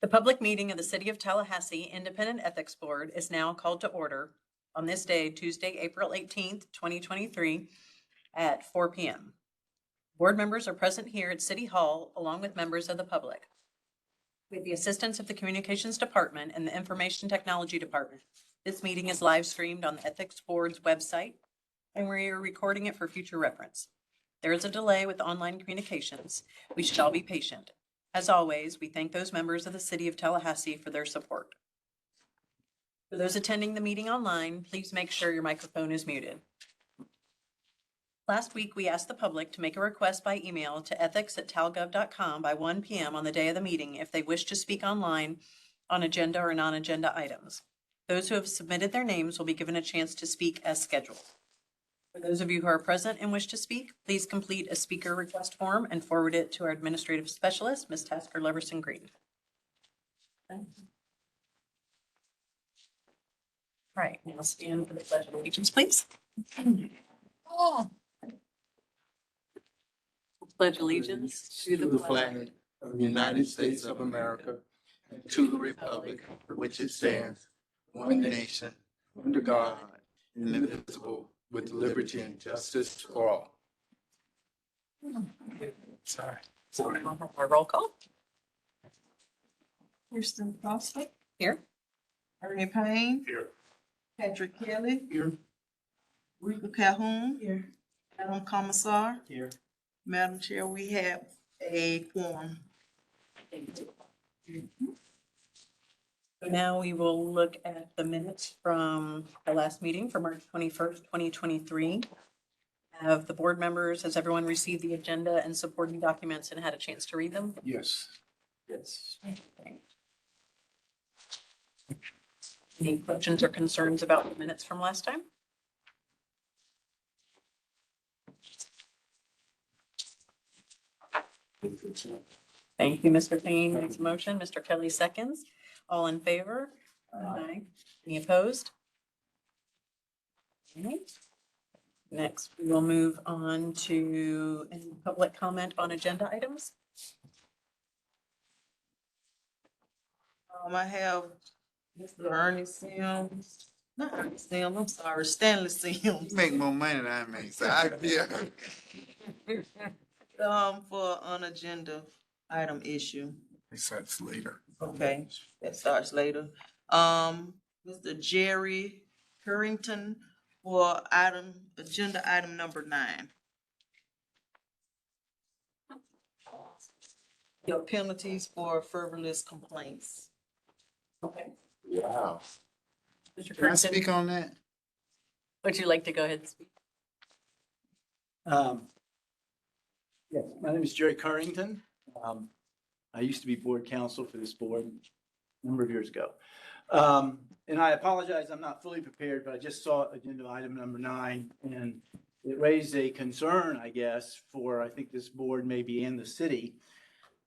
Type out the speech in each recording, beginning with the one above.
The public meeting of the City of Tallahassee Independent Ethics Board is now called to order on this day, Tuesday, April 18th, 2023 at 4 p.m. Board members are present here at City Hall along with members of the public. With the assistance of the Communications Department and the Information Technology Department, this meeting is live streamed on the Ethics Board's website, and we are recording it for future reference. There is a delay with online communications. We shall be patient. As always, we thank those members of the City of Tallahassee for their support. For those attending the meeting online, please make sure your microphone is muted. Last week, we asked the public to make a request by email to ethics@talgov.com by 1 p.m. on the day of the meeting if they wish to speak online on agenda or non-agenda items. Those who have submitted their names will be given a chance to speak as scheduled. For those of you who are present and wish to speak, please complete a speaker request form and forward it to our administrative specialist, Ms. Tasker Leverson Green. All right, now stand for the Pledge of Allegiance, please. Pledge allegiance to the flag of the United States of America and to the republic for which it stands, one nation, under God, indivisible, with liberty and justice for all. Sorry. Our roll call. Kirsten Foster, Here. Ernie Payne, Here. Patrick Kelly, Here. Rika Calhoun, Here. Madam Commissar, Here. Madam Chair, we have a quorum. So now we will look at the minutes from the last meeting for March 21st, 2023. Have the board members, has everyone received the agenda and supporting documents and had a chance to read them? Yes. Yes. Any questions or concerns about the minutes from last time? Thank you, Mr. Payne makes a motion, Mr. Kelly seconds. All in favor? Aye. Any opposed? All right. Next, we will move on to any public comment on agenda items. I have Mr. Ernie Sims, not Ernie Sims, I'm sorry, Stanley Sims. You make more money than I make, so I feel. For an agenda item issue. It starts later. Okay, that starts later. Mr. Jerry Currington for agenda item number 9. Your penalties for frivolous complaints. Okay. Wow. Mr. Can I Currington, speak on that? would you like to go ahead and speak? Yes, my name is Jerry Currington. I used to be board counsel for this board a number of years ago. And I apologize, I'm not fully prepared, but I just saw agenda item number 9, and it raised a concern, I guess, for, I think this board maybe in the city.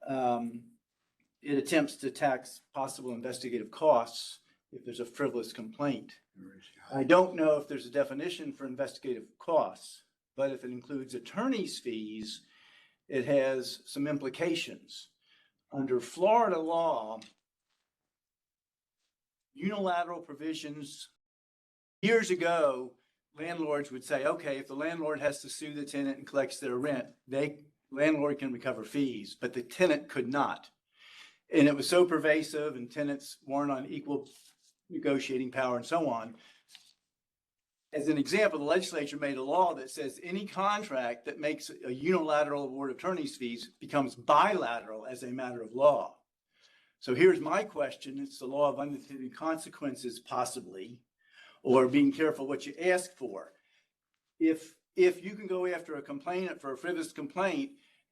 It attempts to tax possible investigative costs if there's a frivolous complaint. I don't know if there's a definition for investigative costs, but if it includes attorney's fees, it has some implications. Under Florida law, unilateral provisions, years ago, landlords would say, okay, if the landlord has to sue the tenant and collects their rent, landlord can recover fees, but the tenant could not. And it was so pervasive and tenants weren't on equal negotiating power and so on. As an example, the legislature made a law that says any contract that makes a unilateral award of attorney's fees becomes bilateral as a matter of law. So here's my question. It's the law of unintended consequences, possibly, or being careful what you ask for. If you can go after a complainant for a frivolous complaint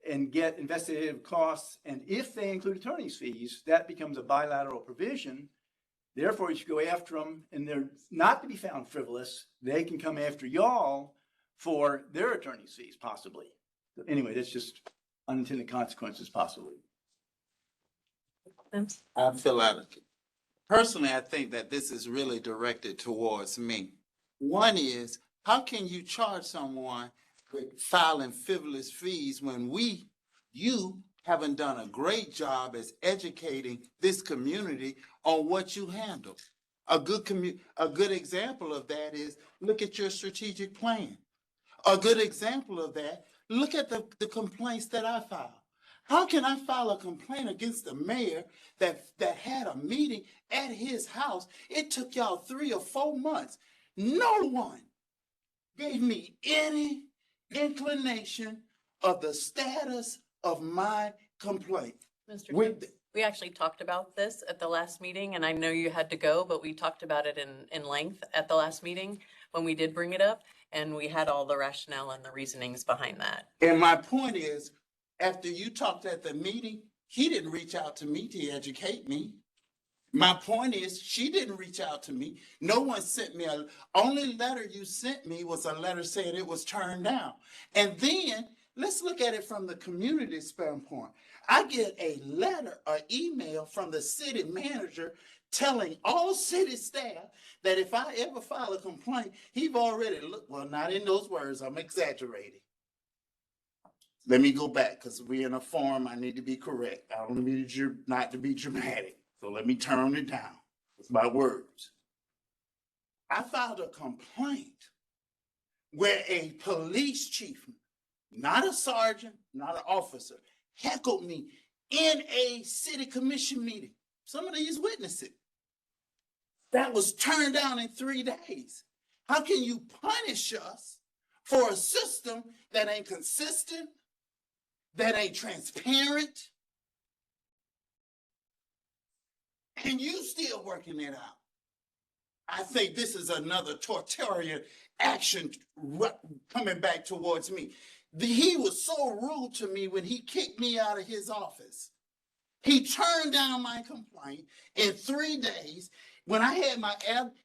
and get investigative costs, and if they include attorney's fees, that becomes a bilateral provision. Therefore, you should go after them, and they're not to be found frivolous. They can come after y'all for their attorney's fees, possibly. Anyway, that's just unintended consequences, possibly. I feel out of it. Personally, I think that this is really directed towards me. One is, how can you charge someone with filing frivolous fees when you haven't done a great job as educating this community on what you handle. A good example of that is look at your strategic plan. A good example of that, look at the complaints that I filed. How can I file a complaint against the mayor that had a meeting at his house? It took y'all 3 or 4 months. No one gave me any inclination of the status of my complaint. Mr. With- Sims, we actually talked about this at the last meeting, and I know you had to go, but we talked about it in length at the last meeting when we did bring it up, and we had all the rationale and the reasonings behind that. And my point is, after you talked at the meeting, he didn't reach out to me to educate me. My point is, she didn't reach out to me. No one sent me only letter you sent me was a letter saying it was turned down. And then let's look at it from the community standpoint. I get a letter, an email from the city manager telling all city staff that if I ever file a complaint, he've already looked, well, not in those words, I'm exaggerating. Let me go back because we're in a forum. I need to be correct. I don't need you not to be dramatic. So let me turn it down with my words. I filed a complaint where a police chief, not a sergeant, not an officer, heckled me in a city commission meeting. Some of these witnessed it. That was turned down in 3 days. How can you punish us for a system that ain't consistent, that ain't transparent, and you still working it out? I think this is another totalitarian action coming back towards me. He was so rude to me when he kicked me out of his office. He turned down my complaint in 3 days. When I had my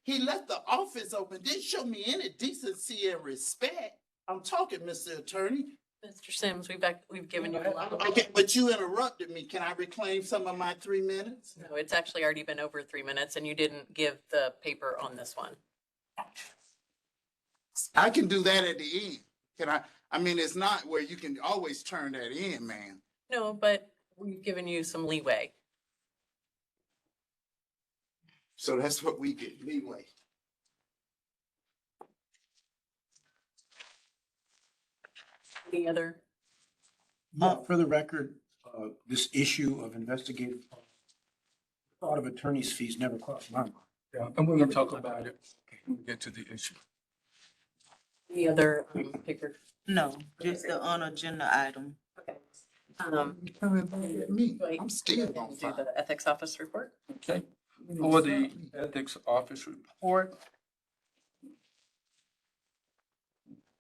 he left the office open, didn't show me any decency and respect. I'm talking, Mr. Attorney. Mr. Sims, we've given you a lot. Okay, but you interrupted me. Can I reclaim some of my 3 minutes? No, it's actually already been over 3 minutes, and you didn't give the paper on this one. I can do that at the end. Can I? I mean, it's not where you can always turn that in, man. No, but we've given you some leeway. So that's what we get, leeway. Any other? Yeah, for the record, this issue of investigative thought of attorney's fees never crossed my mind. Yeah, and we're gonna talk about it when we get to the issue. Any other paper? No, just the unagenda item. Okay. Me, Wait, I'm still do on fire. the ethics office report. Okay, for the ethics office report.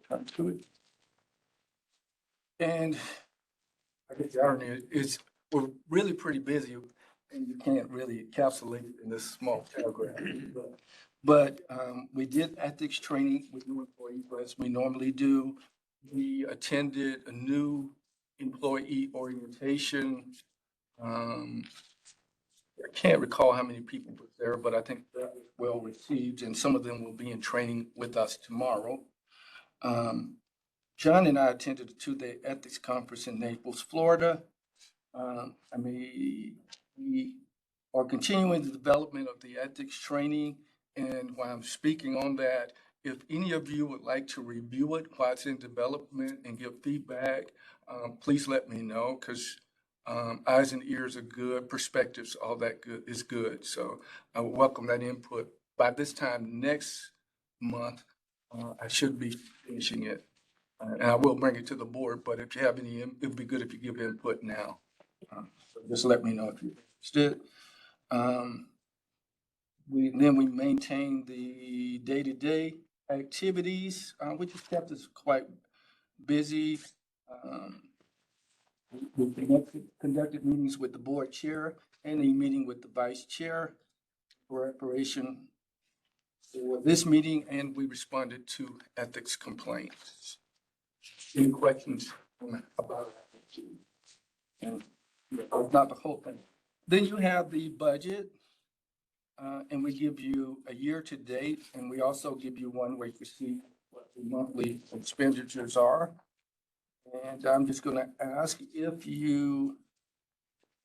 Come to it. And I guess the irony is, we're really pretty busy and you can't really encapsulate it in this small paragraph. But we did ethics training with new employees, as we normally do. We attended a new employee orientation. I can't recall how many people were there, but I think that was well received, and some of them will be in training with us tomorrow. John and I attended a 2-day ethics conference in Naples, Florida. We are continuing the development of the ethics training, and while I'm speaking on that, if any of you would like to review it while it's in development and give feedback, please let me know, because eyes and ears are good, perspectives, all that good is good. So I would welcome that input. By this time next month, I should be finishing it. And I will bring it to the board, but if you have any, it would be good if you give input now. So just let me know if you're interested. We maintain the day-to-day activities, which has kept us quite busy. We conducted meetings with the board chair and a meeting with the vice chair for preparation for this meeting, and we responded to ethics complaints. Any questions about it? And not the whole thing. Then you have the budget, and we give you a year to date, and we also give you one where you can see what the monthly expenditures are. And I'm just going to ask if you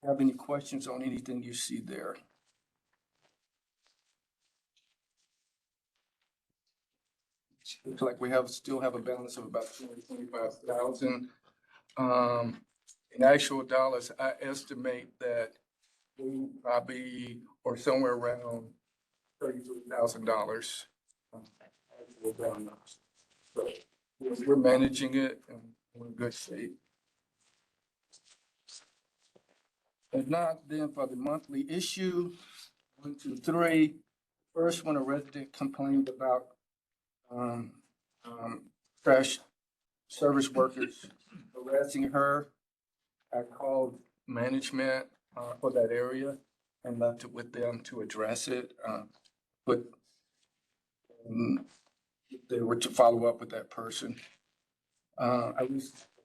have any questions on anything you see there. Looks like we still have a balance of about 225,000. In actual dollars, I estimate that we probably, or somewhere around $33,000. So we're managing it and we're in good shape. If not, then for the monthly issue, 1, 2, 3. First, when a resident complained about trash service workers harassing her, I called management for that area and left it with them to address it. But they were to follow up with that person. I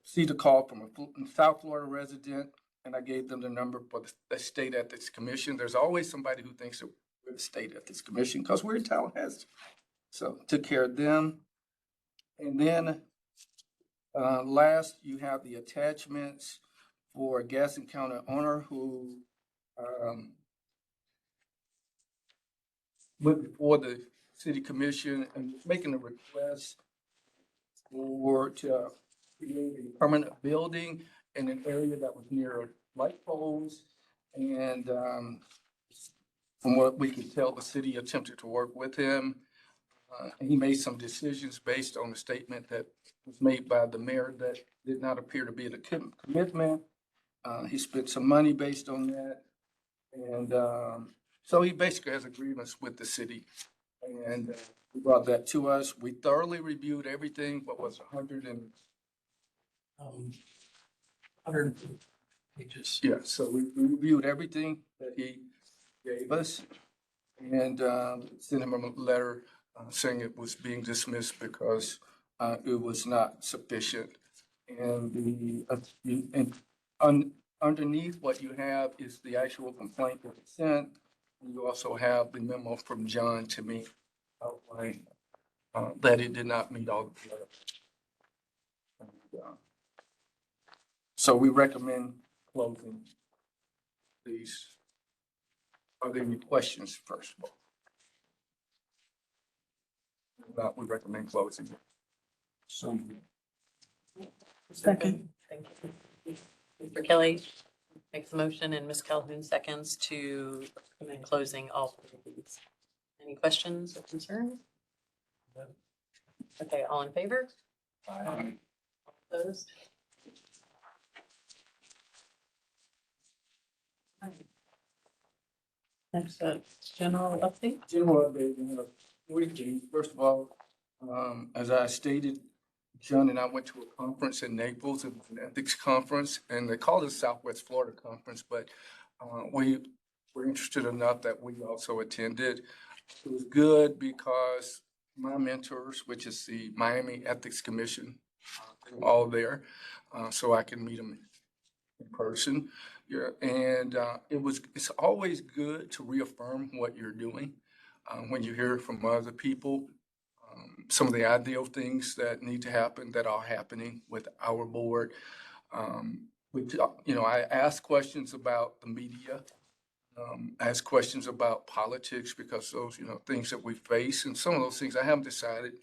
received a call from a South Florida resident, and I gave them the number for the State Ethics Commission. There's always somebody who thinks that we're the State Ethics Commission because we're in Tallahassee. So took care of them. And then last, you have the attachments for a gas encounter owner who went before the city commission and making a request to create a permanent building in an area that was near light poles. And from what we can tell, the city attempted to work with him. And he made some decisions based on the statement that was made by the mayor that did not appear to be the commitment. He spent some money based on that. And so he basically has agreements with the city. And he brought that to us. We thoroughly reviewed everything, what was 100 pages. Yeah, so we reviewed everything that he gave us and sent him a letter saying it was being dismissed because it was not sufficient. And underneath what you have is the actual complaint that was sent. You also have the memo from John to me outlining that it did not meet all the so we recommend closing these. Are there any questions first of all? If not, we recommend closing. So Second. Thank you. Mr. Kelly makes the motion and Ms. Calhoun seconds to recommend closing all three of these. Any questions or concerns? Okay, all in favor? Opposed? Next, general update. General update, three things. First of all, as I stated, John and I went to a conference in Naples. It was an ethics conference, and they called it Southwest Florida Conference, but we were interested enough that we also attended. It was good because my mentors, which is the Miami Ethics Commission, they were all there, so I can meet them in person. Yeah, and it's always good to reaffirm what you're doing when you hear from other people. Some of the ideal things that need to happen that are happening with our board. I ask questions about the media. I ask questions about politics because those, things that we face, and some of those things I haven't decided,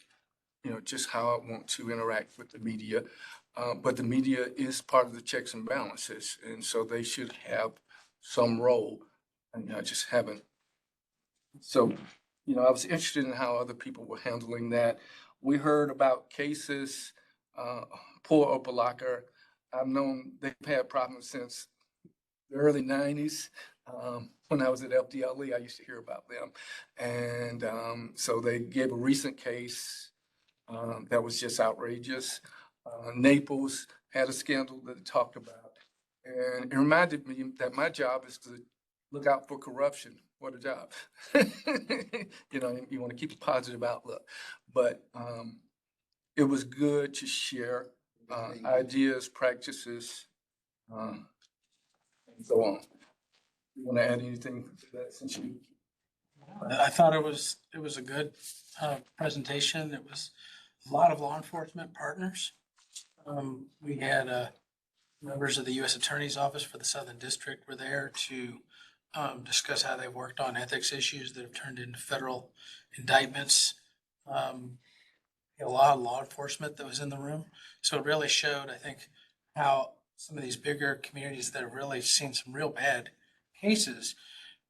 just how I want to interact with the media. But the media is part of the checks and balances, and so they should have some role, and I just haven't. So, I was interested in how other people were handling that. We heard about cases, poor Opalaka. I've known they've had problems since the early 90s. When I was at FDLE, I used to hear about them. And so they gave a recent case that was just outrageous. Naples had a scandal that it talked about. And it reminded me that my job is to look out for corruption. What a job. You want to keep a positive outlook. But it was good to share ideas, practices, and so on. You want to add anything to that since you? I thought it was a good presentation. It was a lot of law enforcement partners. We had members of the U.S. Attorney's Office for the Southern District were there to discuss how they've worked on ethics issues that have turned into federal indictments. A lot of law enforcement that was in the room. So it really showed, I think, how some of these bigger communities that have really seen some real bad cases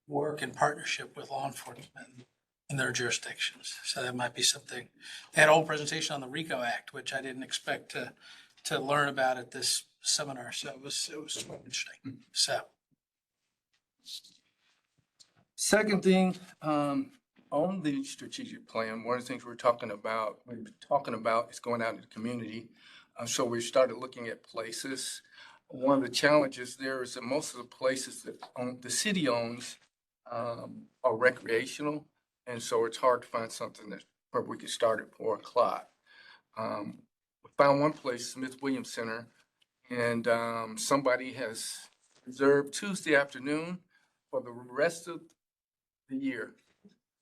work in partnership with law enforcement in their jurisdictions. So that might be something. They had a whole presentation on the RICO Act, which I didn't expect to learn about at this seminar. So it was quite interesting. So. Second thing, on the strategic plan, one of the things we've been talking about is going out in the community. So we started looking at places. One of the challenges there is that most of the places that the city owns are recreational. And so it's hard to find something where we could start at 4 o'clock. We found one place, Smith Williams Center, and somebody has reserved Tuesday afternoon for the rest of the year.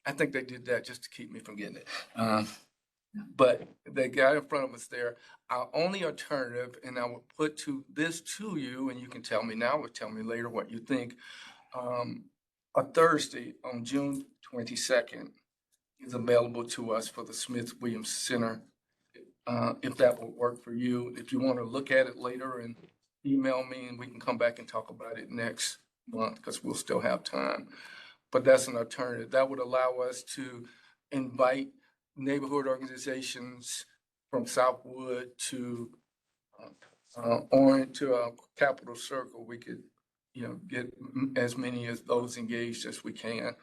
I think they did that just to keep me from getting it. But they got in front of us there. Our only alternative, and I will put this to you, and you can tell me now or tell me later what you think. A Thursday on June 22nd is available to us for the Smith Williams Center. If that will work for you. If you want to look at it later and email me, and we can come back and talk about it next month because we'll still have time. But that's an alternative. That would allow us to invite neighborhood organizations from Southwood to Orange to Capitol Circle. We could, get as many of those engaged as we can.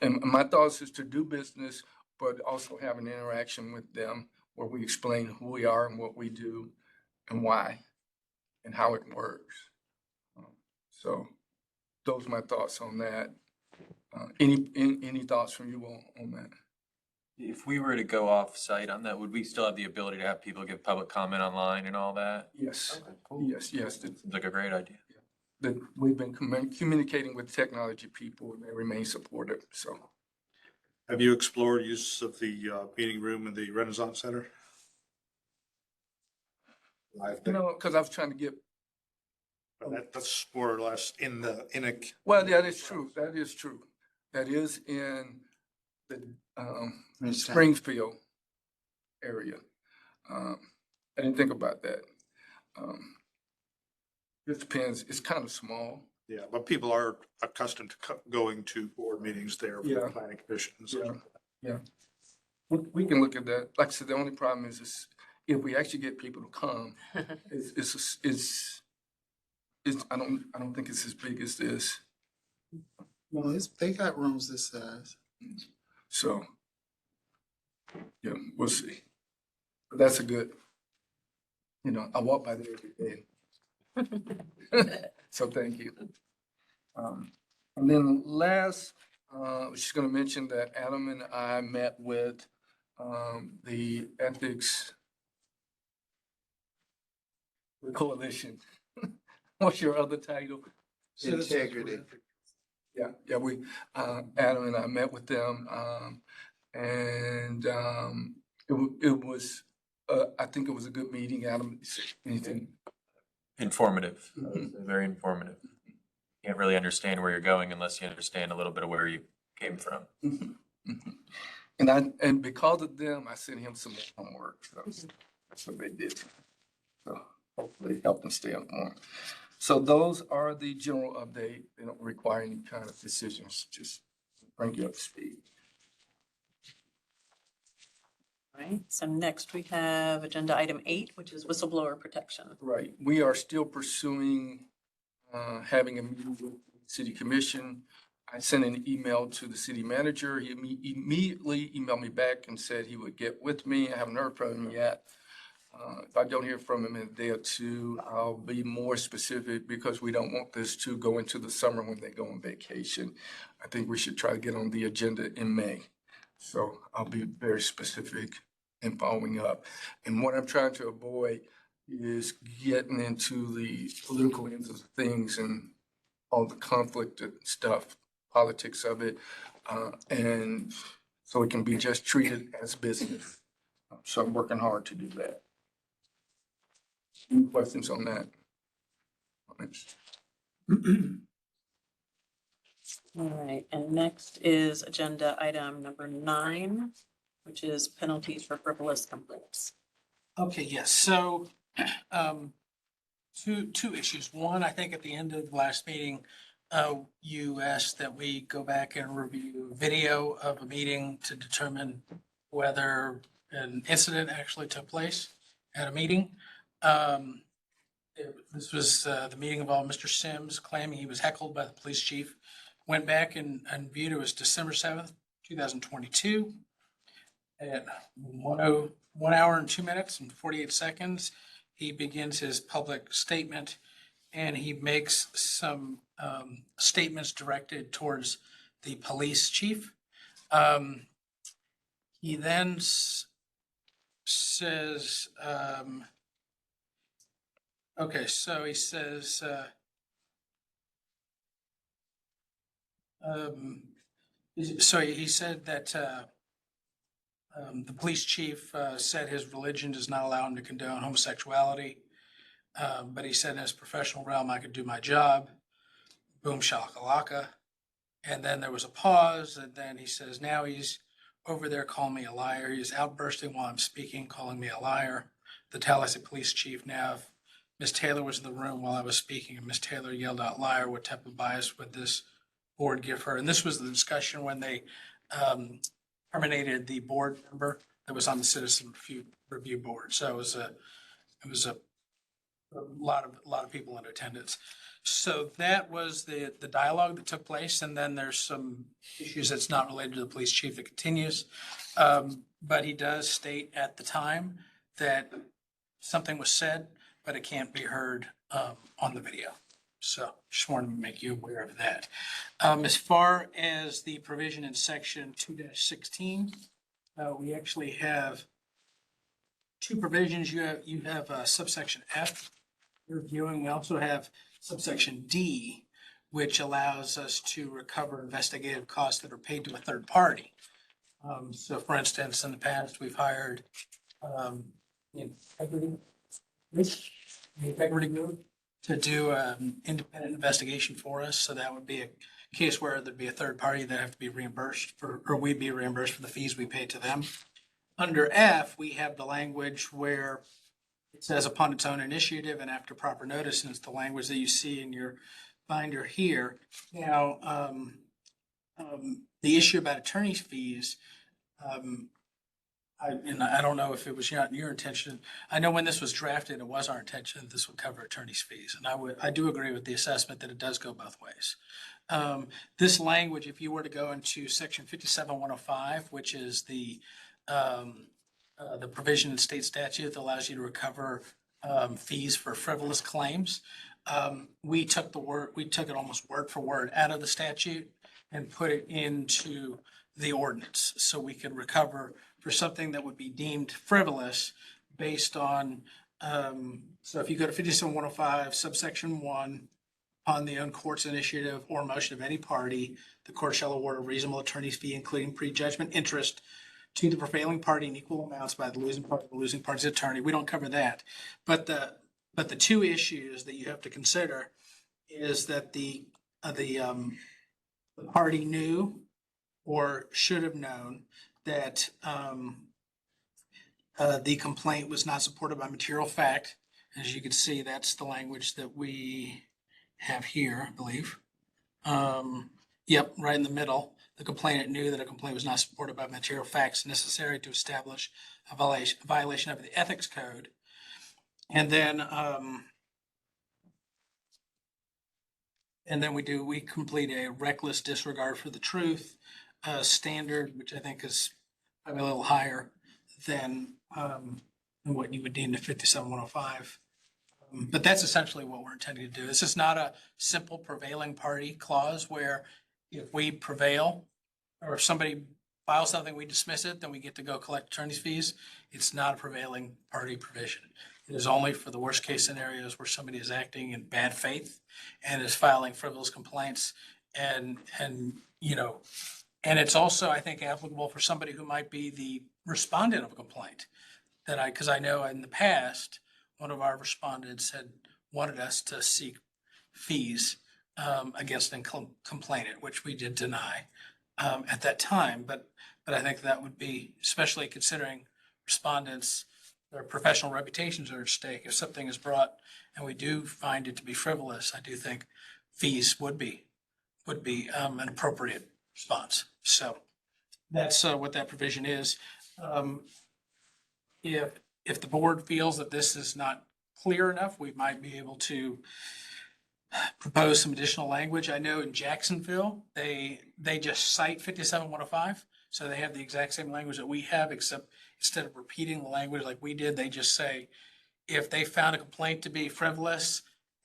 And my thoughts is to do business, but also have an interaction with them where we explain who we are and what we do and why and how it works. So those are my thoughts on that. Any thoughts from you on that? If we were to go off site on that, would we still have the ability to have people give public comment online and all that? Yes. Okay, cool. Yes. Seems like a great idea. That we've been communicating with technology people and they remain supportive. So. Have you explored use of the meeting room in the Renaissance Center? Because I was trying to get. That's more or less in a. Well, that is true. That is true. That is in the Springfield area. I didn't think about that. It depends. It's kind of small. Yeah, but people are accustomed to going to board meetings there for Yeah. the planning commission and such. Yeah. We can look at that. Like I said, the only problem is if we actually get people to come, it's I don't think it's as big as this. Well, they got rooms this size. So, yeah, we'll see. But that's a good, I walk by there every day. So thank you. And then last, I was just going to mention that Adam and I met with the ethics coalition. What's your other title? Integrity. Yeah, we, Adam and I met with them, and it was, I think it was a good meeting. Adam, anything? Informative, very informative. Can't really understand where you're going unless you understand a little bit of where you came from. And because of them, I sent him some homework. So that's what they did. So hopefully it helped them stay informed. So those are the general update. They don't require any kind of decisions, just bring you up to speed. All right, so next we have agenda item 8, which is whistleblower protection. Right. We are still pursuing having a meeting with the city commission. I sent an email to the city manager. He immediately emailed me back and said he would get with me. I haven't heard from him yet. If I don't hear from him in a day or two, I'll be more specific because we don't want this to go into the summer when they go on vacation. I think we should try to get on the agenda in May. So I'll be very specific in following up. And what I'm trying to avoid is getting into the political ends of things and all the conflict and stuff, politics of it. And so it can be just treated as business. So I'm working hard to do that. Any questions on that? All right, and next is agenda item number 9, which is penalties for frivolous complaints. Okay, yes, so, two issues. One, I think at the end of the last meeting, you asked that we go back and review video of a meeting to determine whether an incident actually took place at a meeting. This was, the meeting involved Mr. Sims claiming he was heckled by the police chief. Went back and viewed, it was December 7th, 2022 at 1 hour and 2 minutes and 48 seconds. He begins his public statement and he makes some statements directed towards the police chief. He then says, okay, so he says, so he said that the police chief said his religion does not allow him to condone homosexuality. But he said in his professional realm, I could do my job. Boom shakalaka. And then there was a pause. And then he says, now he's over there calling me a liar. He's outbursting while I'm speaking, calling me a liar. The Tallahassee police chief now, if Ms. Taylor was in the room while I was speaking and Ms. Taylor yelled out liar, what type of bias would this board give her? And this was the discussion when they terminated the board member that was on the citizen review board. So it was a lot of people in attendance. So that was the dialogue that took place. And then there's some issues that's not related to the police chief that continues. But he does state at the time that something was said, but it can't be heard on the video. So just wanted to make you aware of that. As far as the provision in section 2-16, we actually have two provisions. You have subsection F reviewing. We also have subsection D, which allows us to recover investigative costs that are paid to a third party. So for instance, in the past, we've hired integrity group to do an independent investigation for us. So that would be a case where there'd be a third party that have to be reimbursed for, or we'd be reimbursed for the fees we pay to them. Under F, we have the language where it says upon its own initiative and after proper notice, and it's the language that you see in your binder here. Now, the issue about attorney's fees, I don't know if it was your intention. I know when this was drafted, it was our intention that this would cover attorney's fees. And I do agree with the assessment that it does go both ways. This language, if you were to go into section 57105, which is the provision in state statute that allows you to recover fees for frivolous claims, we took it almost word for word out of the statute and put it into the ordinance, so we could recover for something that would be deemed frivolous based on, so if you go to 57105 subsection 1, on the own court's initiative or motion of any party, the court shall award a reasonable attorney's fee, including prejudgment interest, to the prevailing party in equal amounts by the losing party's attorney. We don't cover that. But the two issues that you have to consider is that the party knew or should have known that the complaint was not supported by material fact. As you can see, that's the language that we have here, I believe. Yep, right in the middle. The complainant knew that a complaint was not supported by material facts necessary to establish a violation of the ethics code. And then we complete a reckless disregard for the truth standard, which I think is probably a little higher than what you would deem to 57105. But that's essentially what we're intending to do. This is not a simple prevailing party clause where if we prevail or if somebody files something, we dismiss it, then we get to go collect attorney's fees. It's not a prevailing party provision. It is only for the worst case scenarios where somebody is acting in bad faith and is filing frivolous complaints. And it's also, I think, applicable for somebody who might be the respondent of a complaint because I know in the past, one of our respondents had wanted us to seek fees against a complainant, which we did deny at that time. But I think that would be, especially considering respondents, their professional reputations are at stake. If something is brought and we do find it to be frivolous, I do think fees would be an appropriate response. So that's what that provision is. If the board feels that this is not clear enough, we might be able to propose some additional language. I know in Jacksonville, they just cite 57105. So they have the exact same language that we have, except instead of repeating the language like we did, they just say, if they found a complaint to be frivolous,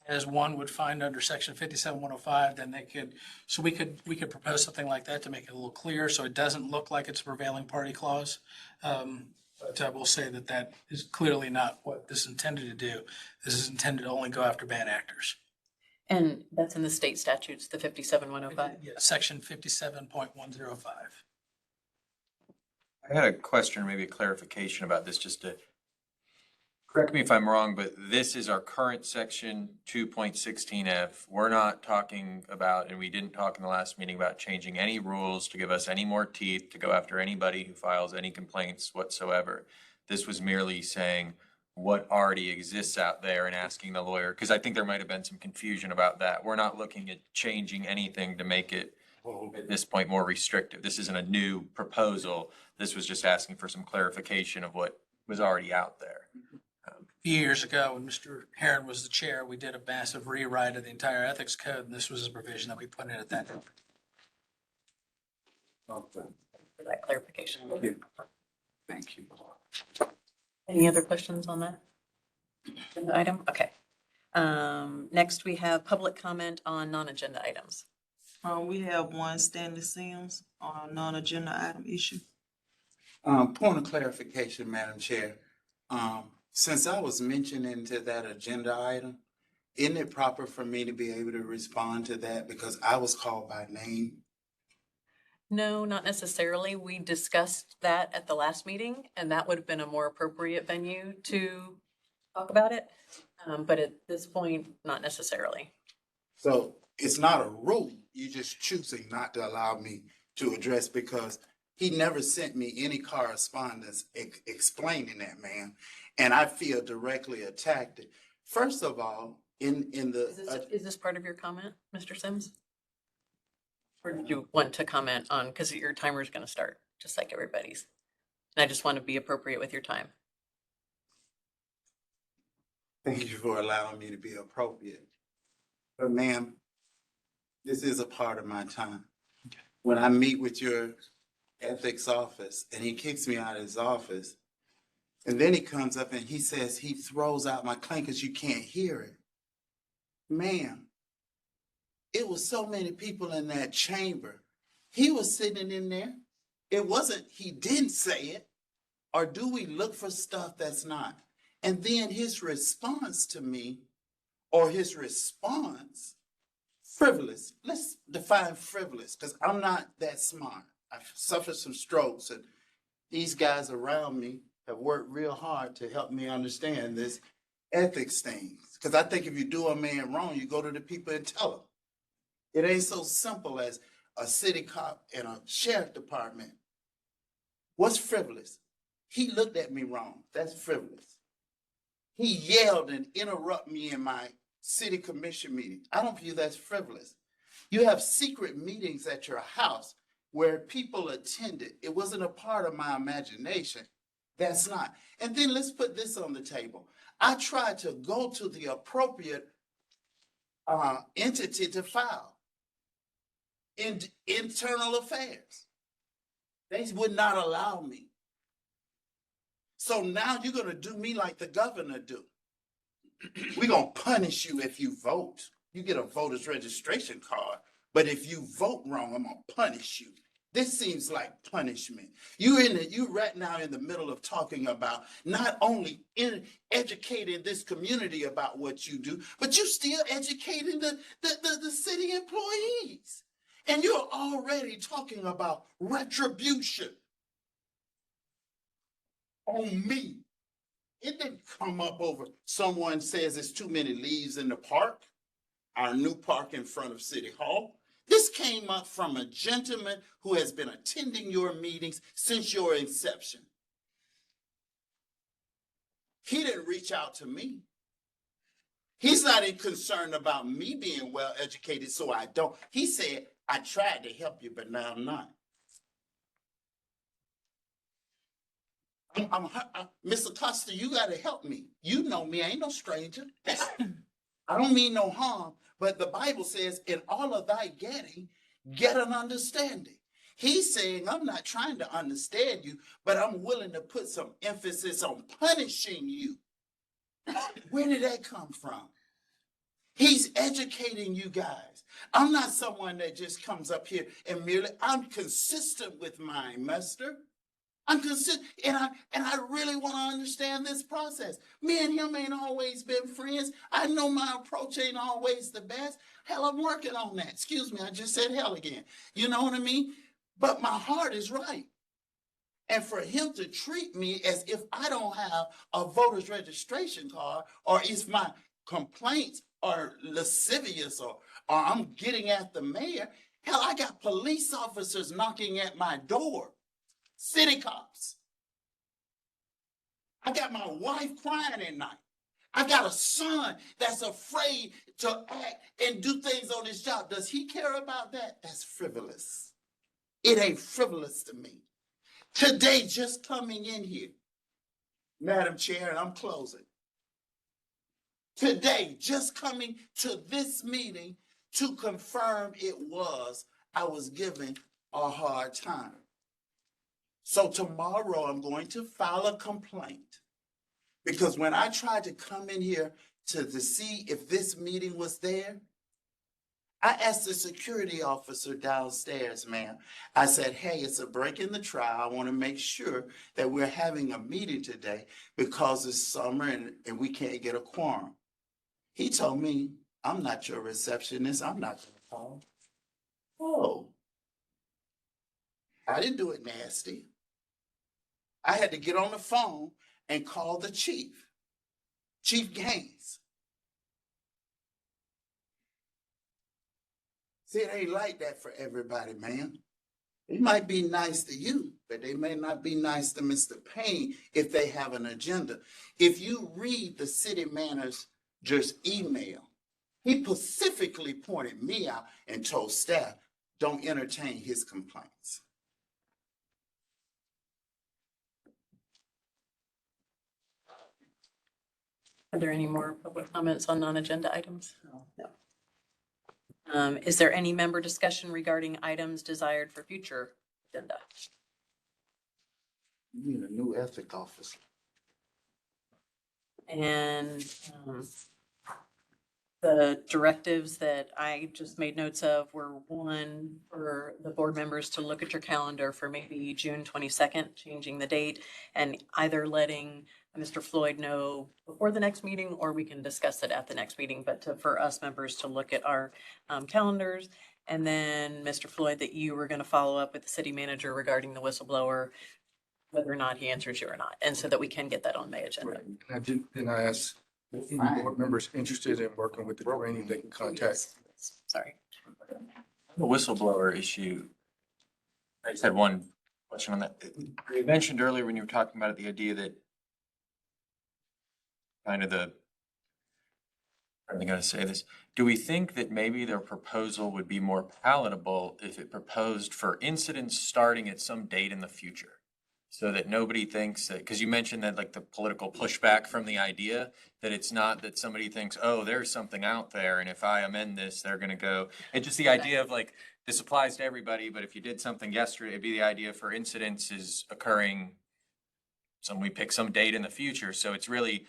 as one would find under section 57105, then they could, so we could propose something like that to make it a little clearer, so it doesn't look like it's a prevailing party clause. But I will say that that is clearly not what this is intended to do. This is intended to only go after bad actors. And that's in the state statutes, the 57105. Yeah, section 57.105. I had a question, maybe a clarification about this, just to correct me if I'm wrong, but this is our current section 2.16F. We're not talking about, and we didn't talk in the last meeting about changing any rules to give us any more teeth to go after anybody who files any complaints whatsoever. This was merely saying what already exists out there and asking the lawyer, because I think there might have been some confusion about that. We're not looking at changing anything to make it at this point more restrictive. This isn't a new proposal. This was just asking for some clarification of what was already out there. A few years ago, when Mr. Herron was the chair, we did a massive rewrite of the entire ethics code, and this was a provision that we put in at that time. For that clarification. Thank you. Any other questions on that agenda item? Okay. Next, we have public comment on non-agenda items. We have one, Stanley Sims, on a non-agenda item issue. Point of clarification, Madam Chair. Since I was mentioned into that agenda item, isn't it proper for me to be able to respond to that because I was called by name? No, not necessarily. We discussed that at the last meeting, and that would have been a more appropriate venue to talk about it. But at this point, not necessarily. So it's not a rule, you're just choosing not to allow me to address because he never sent me any correspondence explaining that, ma'am. And I feel directly attacked. First of all, in the. Is this part of your comment, Mr. Sims? Or did you want to comment on, because your timer is going to start, just like everybody's. And I just want to be appropriate with your time. Thank you for allowing me to be appropriate. But ma'am, this is a part of my time. When I meet with your ethics office and he kicks me out of his office, and then he comes up and he says he throws out my claim because you can't hear it. Ma'am, it was so many people in that chamber. He was sitting in there. It wasn't he didn't say it, or do we look for stuff that's not? And then his response to me, or his response, frivolous. Let's define frivolous, because I'm not that smart. I've suffered some strokes, and these guys around me have worked real hard to help me understand this ethics thing. Because I think if you do a man wrong, you go to the people and tell them. It ain't so simple as a city cop and a sheriff department. What's frivolous? He looked at me wrong. That's frivolous. He yelled and interrupted me in my city commission meeting. I don't view that's frivolous. You have secret meetings at your house where people attended. It wasn't a part of my imagination. That's not. And then let's put this on the table. I tried to go to the appropriate entity to file in internal affairs. They would not allow me. So now you're going to do me like the governor do. We're going to punish you if you vote. You get a voter's registration card. But if you vote wrong, I'm going to punish you. This seems like punishment. You right now in the middle of talking about not only educating this community about what you do, but you still educating the city employees. And you're already talking about retribution on me. It didn't come up over someone says there's too many leaves in the park, our new park in front of City Hall. This came up from a gentleman who has been attending your meetings since your inception. He didn't reach out to me. He's not even concerned about me being well educated, so I don't. He said, I tried to help you, but now I'm not. Mr. Costa, you got to help me. You know me, I ain't no stranger. I don't mean no harm, but the Bible says, in all of thy getting, get an understanding. He's saying, I'm not trying to understand you, but I'm willing to put some emphasis on punishing you. Where did that come from? He's educating you guys. I'm not someone that just comes up here and merely, I'm consistent with mine, mister. I'm consistent, and I really want to understand this process. Me and him ain't always been friends. I know my approach ain't always the best. Hell, I'm working on that. Excuse me, I just said hell again. You know what I mean? But my heart is right. And for him to treat me as if I don't have a voter's registration card, or if my complaints are lascivious, or I'm getting at the mayor. Hell, I got police officers knocking at my door. City cops. I got my wife crying at night. I got a son that's afraid to act and do things on his job. Does he care about that? That's frivolous. It ain't frivolous to me. Today, just coming in here, Madam Chair, and I'm closing. Today, just coming to this meeting to confirm I was given a hard time. So tomorrow I'm going to file a complaint, because when I tried to come in here to see if this meeting was there, I asked the security officer downstairs, ma'am. I said, hey, it's a break in the trial. I want to make sure that we're having a meeting today because it's summer and we can't get a quorum. He told me, I'm not your receptionist. I'm not going to call. Oh, I didn't do it nasty. I had to get on the phone and call the chief, Chief Gaines. See, it ain't like that for everybody, man. It might be nice to you, but they may not be nice to Mr. Payne if they have an agenda. If you read the city manager's email, he specifically pointed me out and told staff, don't entertain his complaints. Are there any more public comments on non-agenda items? No. Is there any member discussion regarding items desired for future agenda? You need a new ethics officer. And the directives that I just made notes of were, one, for the board members to look at your calendar for maybe June 22nd, changing the date, and either letting Mr. Floyd know before the next meeting, or we can discuss it at the next meeting, but for us members to look at our calendars. And then Mr. Floyd, that you were going to follow up with the city manager regarding the whistleblower, whether or not he answers you or not, and so that we can get that on May agenda. Right. And I asked any board members interested in working with the training, they can contact. Sorry. The whistleblower issue, I just had one question on that. You mentioned earlier when you were talking about it, the idea that kind of I'm going to say this. Do we think that maybe their proposal would be more palatable if it proposed for incidents starting at some date in the future? So that nobody thinks that, because you mentioned that like the political pushback from the idea, that it's not that somebody thinks, oh, there's something out there, and if I amend this, they're going to go. And just the idea of like, this applies to everybody, but if you did something yesterday, it'd be the idea for incidents is occurring, we pick some date in the future. So it's really,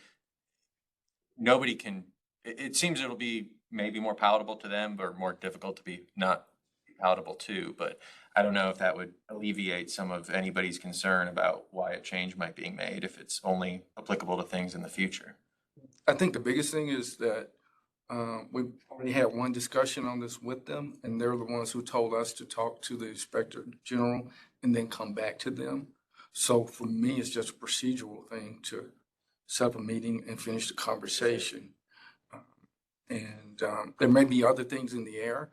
nobody can, it seems it'll be maybe more palatable to them, but more difficult to be not palatable to, but I don't know if that would alleviate some of anybody's concern about why a change might be made if it's only applicable to things in the future. I think the biggest thing is that we already had one discussion on this with them, and they're the ones who told us to talk to the Inspector General and then come back to them. So for me, it's just a procedural thing to set up a meeting and finish the conversation. And there may be other things in the air,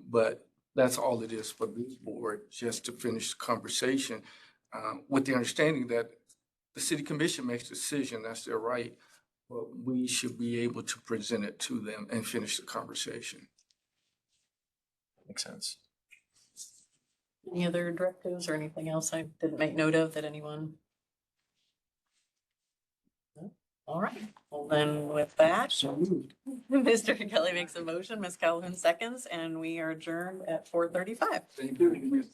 but that's all it is for this board, just to finish the conversation with the understanding that the city commission makes a decision, that's their right, but we should be able to present it to them and finish the conversation. Makes sense. Any other directives or anything else I didn't make note of that anyone? No? All right, well then with that, So moved. Mr. Kelly makes a motion, Ms. Calhoun seconds, and we are adjourned at 4:35. Thank you.